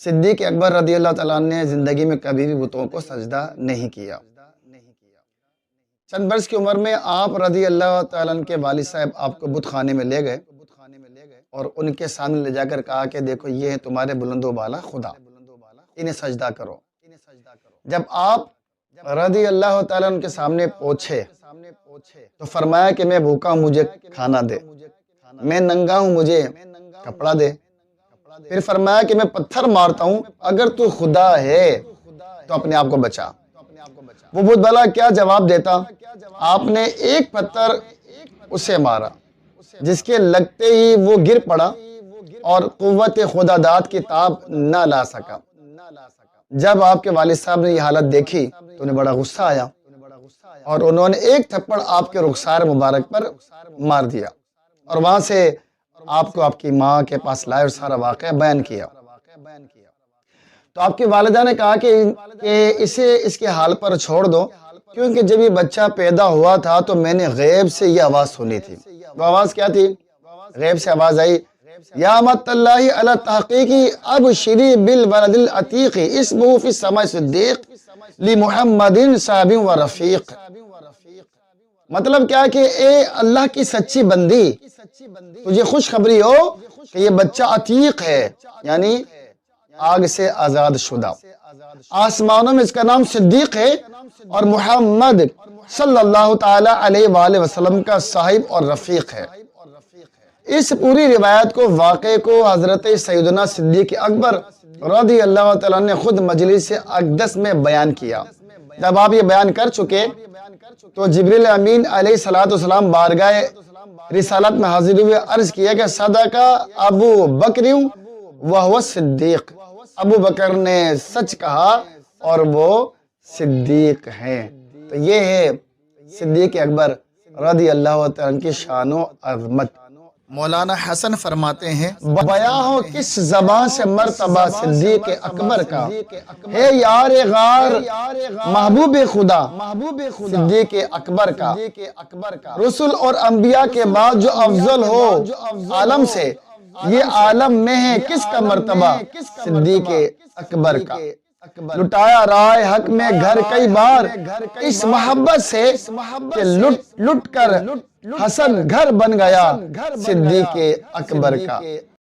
صدیق اکبر رضی اللہ تعالیٰ عنہ نے زندگی میں کبھی بھی بتوں کو سجدہ نہیں کیا۔ چند برس کی عمر میں آپ رضی اللہ تعالیٰ عنہ کے والد صاحب آپ کو بت خانے میں لے گئے اور ان کے سامنے لے جا کر کہا کہ دیکھو یہ ہے تمہارے بلند و بالا خدا، انہیں سجدہ کرو۔ جب آپ رضی اللہ تعالیٰ عنہ کے سامنے پہنچے تو فرمایا کہ میں بھوکا ہوں، مجھے کھانا دے، میں ننگا ہوں، مجھے کپڑا دے۔ پھر فرمایا کہ میں پتھر مارتا ہوں، اگر تو خدا ہے تو اپنے آپ کو بچا۔ وہ بت بھلا کیا جواب دیتا؟ آپ نے ایک پتھر اسے مارا جس کے لگتے ہی وہ گر پڑا اور قوت خدا داد کی تاب نہ لا سکا۔ جب آپ کے والد صاحب نے یہ حالت دیکھی تو انہیں بڑا غصہ آیا اور انہوں نے ایک تھپڑ آپ کے رخسار مبارک پر مار دیا اور وہاں سے آپ کو آپ کی ماں کے پاس لائے اور سارا واقعہ بیان کیا۔ تو آپ کی والدہ نے کہا کہ اسے اس کے حال پر چھوڑ دو، کیونکہ جب یہ بچہ پیدا ہوا تھا تو میں نے غیب سے یہ آواز سنی تھی۔ وہ آواز کیا تھی؟ غیب سے آواز آئی، یا امت اللہ علی تحقیقی ابشری بالولد العتیق اسمہ فی السماء صدیق لمحمد صاحب و رفیق۔ مطلب کیا کہ اے اللہ کی سچی بندی، تجھے خوشخبری ہو کہ یہ بچہ عتیق ہے، یعنی آگ سے آزاد شدہ، آسمانوں میں اس کا نام صدیق ہے اور محمد صلی اللہ تعالی علیہ وآلہ وسلم کا صاحب اور رفیق ہے۔ اس پوری روایت کو، واقعے کو حضرت سیدنا صدیق اکبر رضی اللہ تعالیٰ نے خود مجلس اقدس میں بیان کیا۔ جب آپ یہ بیان کر چکے تو جبریل امین علیہ السلام بارگاہ رسالت میں حاضر ہوئے، عرض کیا کہ صدقہ ابو بکر وہو صدیق، ابو بکر نے سچ کہا اور وہ صدیق ہیں۔ تو یہ ہے صدیق اکبر رضی اللہ تعالیٰ کی شان و عظمت۔ مولانا حسن فرماتے ہیں، بیاں ہو کس زبان سے مرتبہ صدیق اکبر کا، ہے یار غار محبوب خدا صدیق اکبر کا۔ رسول اور انبیاء کے بعد جو افضل ہو عالم سے، یہ عالم میں ہے کس کا مرتبہ صدیق اکبر کا۔ لٹایا رائے حق میں گھر کئی بار اس محبت سے کہ لٹ کر حسن گھر بن گیا صدیق اکبر کا۔